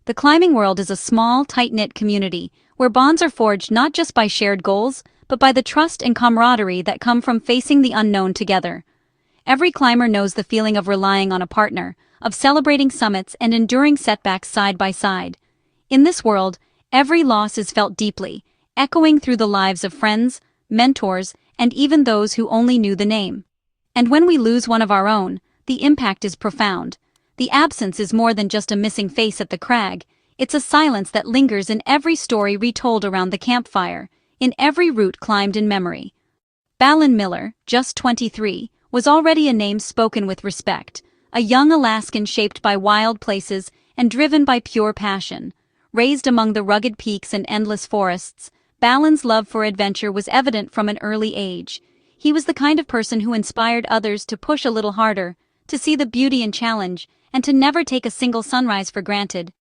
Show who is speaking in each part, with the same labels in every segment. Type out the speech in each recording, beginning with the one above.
Speaker 1: The climbing world is a small, tight-knit community where bonds are forged not just by shared goals, but by the trust and camaraderie that come from facing the unknown together. Every climber knows the feeling of relying on a partner, of celebrating summits and enduring setbacks side by side. In this world, every loss is felt deeply, echoing through the lives of friends, mentors, and even those who only knew the name. And when we lose one of our own, the impact is profound. The absence is more than just a missing face at the crag, it's a silence that lingers in every story retold around the campfire, in every route climbed in memory. Balin Miller, just 23, was already a name spoken with respect, a young Alaskan shaped by wild places and driven by pure passion. Raised among the rugged peaks and endless forests, Balin's love for adventure was evident from an early age. He was the kind of person who inspired others to push a little harder, to see the beauty in challenge, and to never take a single sunrise for granted.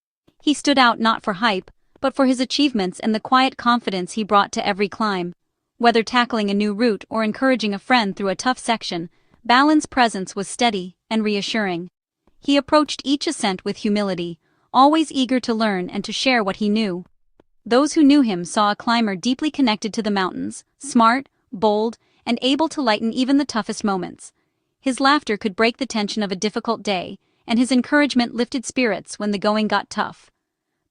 Speaker 1: He stood out not for hype, but for his achievements and the quiet confidence he brought to every climb. Whether tackling a new route or encouraging a friend through a tough section, Balin's presence was steady and reassuring. He approached each ascent with humility, always eager to learn and to share what he knew. Those who knew him saw a climber deeply connected to the mountains, smart, bold, and able to lighten even the toughest moments. His laughter could break the tension of a difficult day, and his encouragement lifted spirits when the going got tough.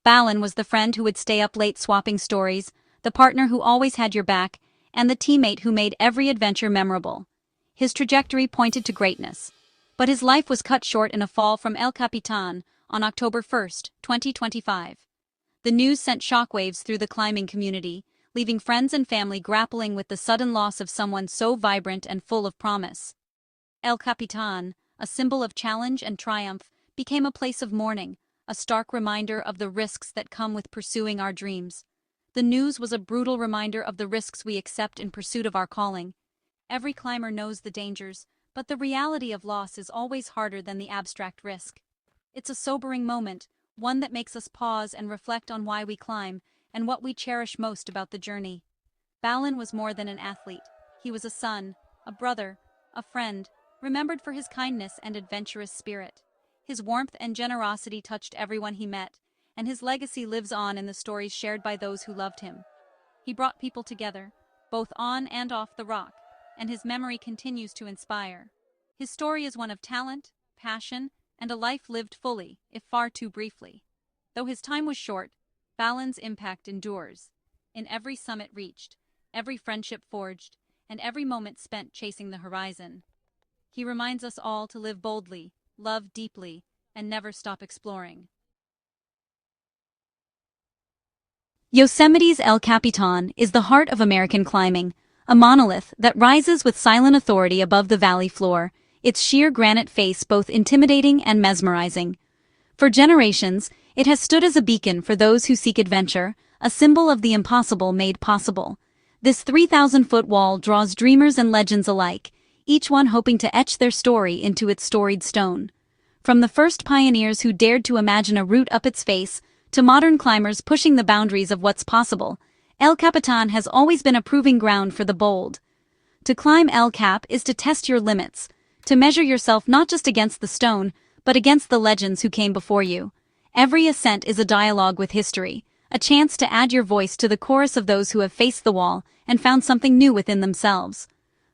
Speaker 1: Balin was the friend who would stay up late swapping stories, the partner who always had your back, and the teammate who made every adventure memorable. His trajectory pointed to greatness, but his life was cut short in a fall from El Capitan on October 1, 2025. The news sent shockwaves through the climbing community, leaving friends and family grappling with the sudden loss of someone so vibrant and full of promise. El Capitan, a symbol of challenge and triumph, became a place of mourning, a stark reminder of the risks that come with pursuing our dreams. The news was a brutal reminder of the risks we accept in pursuit of our calling. Every climber knows the dangers, but the reality of loss is always harder than the abstract risk. It's a sobering moment, one that makes us pause and reflect on why we climb and what we cherish most about the journey. Balin was more than an athlete. He was a son, a brother, a friend, remembered for his kindness and adventurous spirit. His warmth and generosity touched everyone he met, and his legacy lives on in the stories shared by those who loved him. He brought people together, both on and off the rock, and his memory continues to inspire. His story is one of talent, passion, and a life lived fully, if far too briefly. Though his time was short, Balin's impact endures. In every summit reached, every friendship forged, and every moment spent chasing the horizon. He reminds us all to live boldly, love deeply, and never stop exploring. Yosemite's El Capitan is the heart of American climbing, a monolith that rises with silent authority above the valley floor, its sheer granite face both intimidating and mesmerizing. For generations, it has stood as a beacon for those who seek adventure, a symbol of the impossible made possible. This 3,000-foot wall draws dreamers and legends alike, each one hoping to etch their story into its storied stone. From the first pioneers who dared to imagine a route up its face, to modern climbers pushing the boundaries of what's possible, El Capitan has always been a proving ground for the bold. To climb El Cap is to test your limits, to measure yourself not just against the stone, but against the legends who came before you. Every ascent is a dialogue with history, a chance to add your voice to the chorus of those who have faced the wall and found something new within themselves.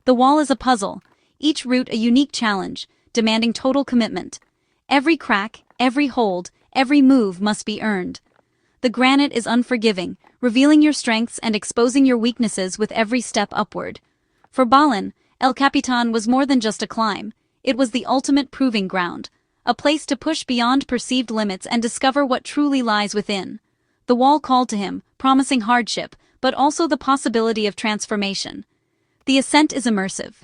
Speaker 1: The wall is a puzzle, each route a unique challenge, demanding total commitment. Every crack, every hold, every move must be earned. The granite is unforgiving, revealing your strengths and exposing your weaknesses with every step upward. For Balin, El Capitan was more than just a climb. It was the ultimate proving ground, a place to push beyond perceived limits and discover what truly lies within. The wall called to him, promising hardship, but also the possibility of transformation. The ascent is immersive.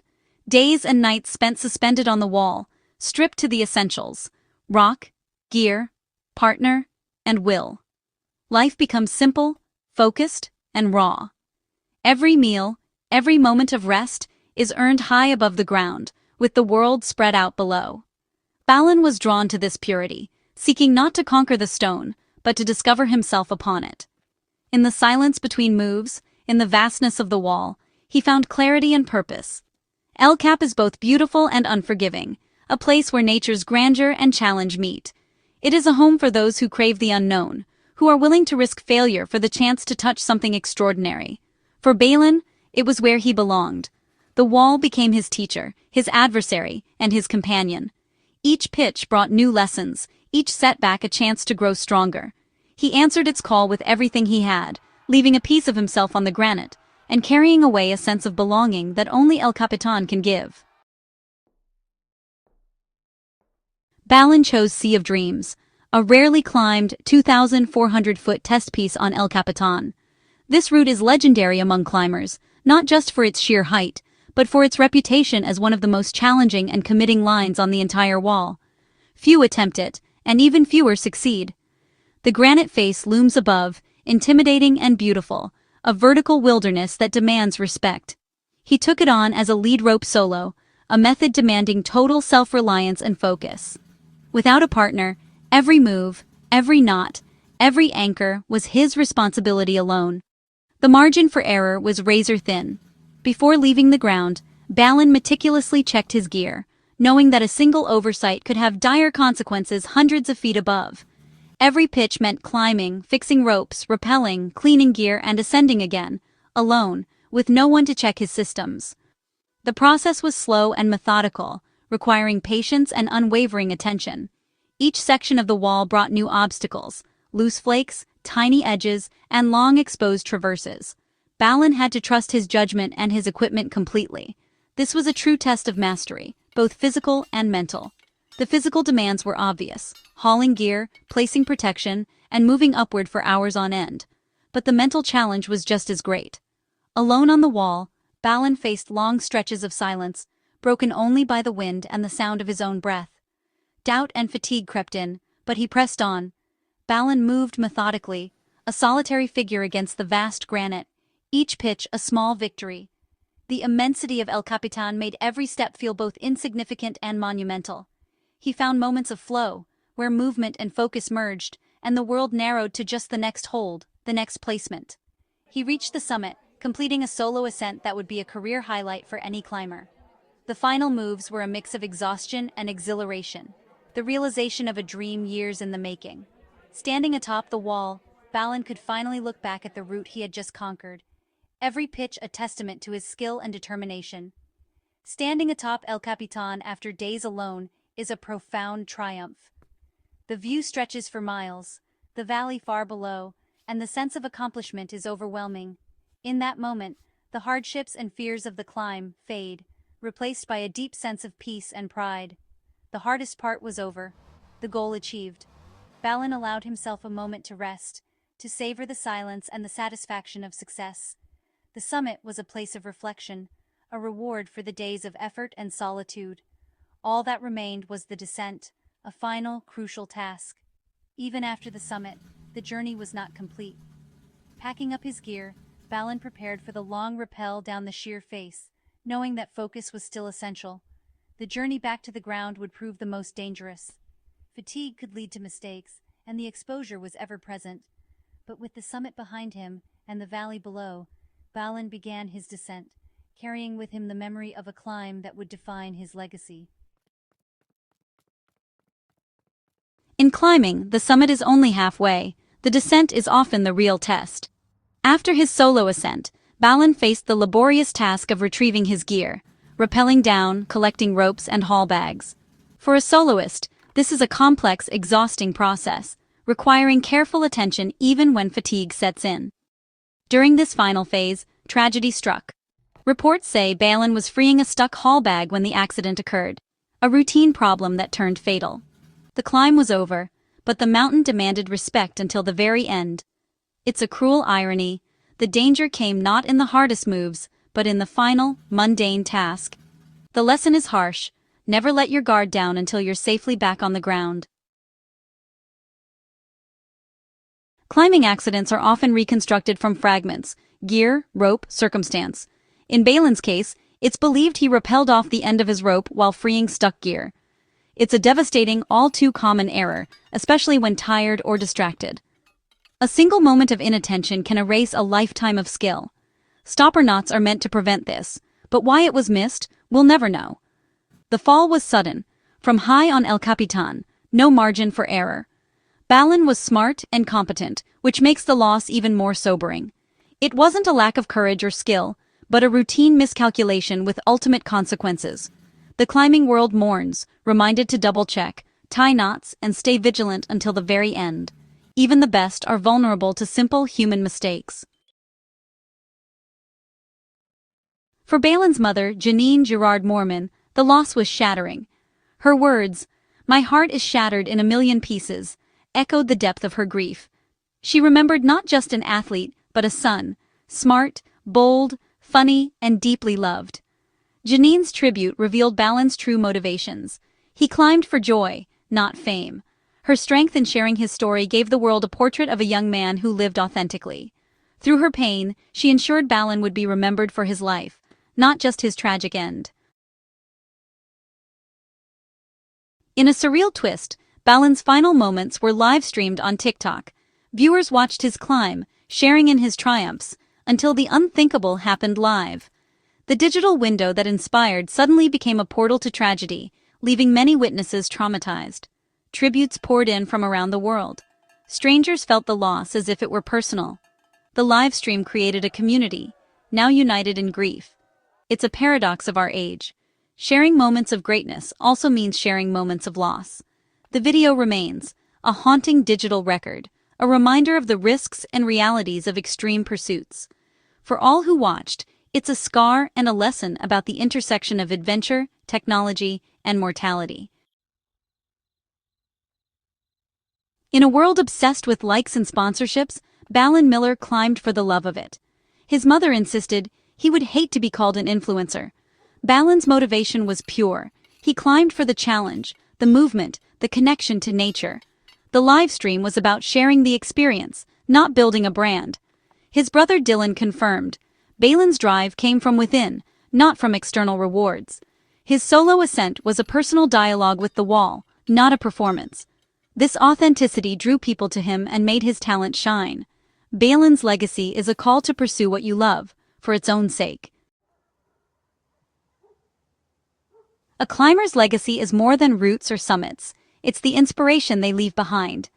Speaker 1: Days and nights spent suspended on the wall, stripped to the essentials: rock, gear, partner, and will. Life becomes simple, focused, and raw. Every meal, every moment of rest, is earned high above the ground, with the world spread out below. Balin was drawn to this purity, seeking not to conquer the stone, but to discover himself upon it. In the silence between moves, in the vastness of the wall, he found clarity and purpose. El Cap is both beautiful and unforgiving, a place where nature's grandeur and challenge meet. It is a home for those who crave the unknown, who are willing to risk failure for the chance to touch something extraordinary. For Balin, it was where he belonged. The wall became his teacher, his adversary, and his companion. Each pitch brought new lessons, each setback a chance to grow stronger. He answered its call with everything he had, leaving a piece of himself on the granite, and carrying away a sense of belonging that only El Capitan can give. Balin chose Sea of Dreams, a rarely climbed 2,400-foot test piece on El Capitan. This route is legendary among climbers, not just for its sheer height, but for its reputation as one of the most challenging and committing lines on the entire wall. Few attempt it, and even fewer succeed. The granite face looms above, intimidating and beautiful, a vertical wilderness that demands respect. He took it on as a lead rope solo, a method demanding total self-reliance and focus. Without a partner, every move, every knot, every anchor was his responsibility alone. The margin for error was razor thin. Before leaving the ground, Balin meticulously checked his gear, knowing that a single oversight could have dire consequences hundreds of feet above. Every pitch meant climbing, fixing ropes, rappelling, cleaning gear, and ascending again, alone, with no one to check his systems. The process was slow and methodical, requiring patience and unwavering attention. Each section of the wall brought new obstacles, loose flakes, tiny edges, and long exposed traverses. Balin had to trust his judgment and his equipment completely. This was a true test of mastery, both physical and mental. The physical demands were obvious: hauling gear, placing protection, and moving upward for hours on end. But the mental challenge was just as great. Alone on the wall, Balin faced long stretches of silence, broken only by the wind and the sound of his own breath. Doubt and fatigue crept in, but he pressed on. Balin moved methodically, a solitary figure against the vast granite, each pitch a small victory. The immensity of El Capitan made every step feel both insignificant and monumental. He found moments of flow, where movement and focus merged, and the world narrowed to just the next hold, the next placement. He reached the summit, completing a solo ascent that would be a career highlight for any climber. The final moves were a mix of exhaustion and exhilaration, the realization of a dream years in the making. Standing atop the wall, Balin could finally look back at the route he had just conquered, every pitch a testament to his skill and determination. Standing atop El Capitan after days alone is a profound triumph. The view stretches for miles, the valley far below, and the sense of accomplishment is overwhelming. In that moment, the hardships and fears of the climb fade, replaced by a deep sense of peace and pride. The hardest part was over, the goal achieved. Balin allowed himself a moment to rest, to savor the silence and the satisfaction of success. The summit was a place of reflection, a reward for the days of effort and solitude. All that remained was the descent, a final, crucial task. Even after the summit, the journey was not complete. Packing up his gear, Balin prepared for the long rappel down the sheer face, knowing that focus was still essential. The journey back to the ground would prove the most dangerous. Fatigue could lead to mistakes, and the exposure was ever present. But with the summit behind him and the valley below, Balin began his descent, carrying with him the memory of a climb that would define his legacy. In climbing, the summit is only halfway. The descent is often the real test. After his solo ascent, Balin faced the laborious task of retrieving his gear, rappelling down, collecting ropes and haul bags. For a soloist, this is a complex, exhausting process, requiring careful attention even when fatigue sets in. During this final phase, tragedy struck. Reports say Balin was freeing a stuck haul bag when the accident occurred, a routine problem that turned fatal. The climb was over, but the mountain demanded respect until the very end. It's a cruel irony. The danger came not in the hardest moves, but in the final, mundane task. The lesson is harsh: never let your guard down until you're safely back on the ground. Climbing accidents are often reconstructed from fragments: gear, rope, circumstance. In Balin's case, it's believed he rappelled off the end of his rope while freeing stuck gear. It's a devastating, all too common error, especially when tired or distracted. A single moment of inattention can erase a lifetime of skill. Stopper knots are meant to prevent this, but why it was missed, we'll never know. The fall was sudden. From high on El Capitan, no margin for error. Balin was smart and competent, which makes the loss even more sobering. It wasn't a lack of courage or skill, but a routine miscalculation with ultimate consequences. The climbing world mourns, reminded to double-check, tie knots, and stay vigilant until the very end. Even the best are vulnerable to simple human mistakes. For Balin's mother, Girard-Moorman, the loss was shattering. Her words, "My heart is shattered in a million pieces," echoed the depth of her grief. She remembered not just an athlete, but a son, smart, bold, funny, and deeply loved. Janine's tribute revealed Balin's true motivations. He climbed for joy, not fame. Her strength in sharing his story gave the world a portrait of a young man who lived authentically. Through her pain, she ensured Balin would be remembered for his life, not just his tragic end. In a surreal twist, Balin's final moments were live-streamed on TikTok. Viewers watched his climb, sharing in his triumphs, until the unthinkable happened live. The digital window that inspired suddenly became a portal to tragedy, leaving many witnesses traumatized. Tributes poured in from around the world. Strangers felt the loss as if it were personal. The live stream created a community, now united in grief. It's a paradox of our age. Sharing moments of greatness also means sharing moments of loss. The video remains, a haunting digital record, a reminder of the risks and realities of extreme pursuits. For all who watched, it's a scar and a lesson about the intersection of adventure, technology, and mortality. In a world obsessed with likes and sponsorships, Balin Miller climbed for the love of it. His mother insisted he would hate to be called an influencer. Balin's motivation was pure. He climbed for the challenge, the movement, the connection to nature. The live stream was about sharing the experience, not building a brand. His brother Dylan confirmed, Balin's drive came from within, not from external rewards. His solo ascent was a personal dialogue with the wall, not a performance. This authenticity drew people to him and made his talent shine. Balin's legacy is a call to pursue what you love, for its own sake. A climber's legacy is more than routes or summits. It's the inspiration they leave behind.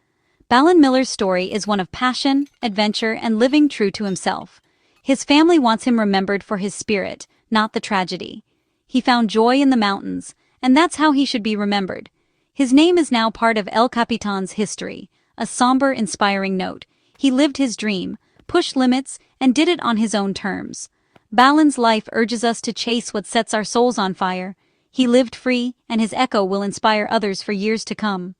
Speaker 1: Balin Miller's story is one of passion, adventure, and living true to himself. His family wants him remembered for his spirit, not the tragedy. He found joy in the mountains, and that's how he should be remembered. His name is now part of El Capitan's history, a somber, inspiring note. He lived his dream, pushed limits, and did it on his own terms. Balin's life urges us to chase what sets our souls on fire. He lived free, and his echo will inspire others for years to come.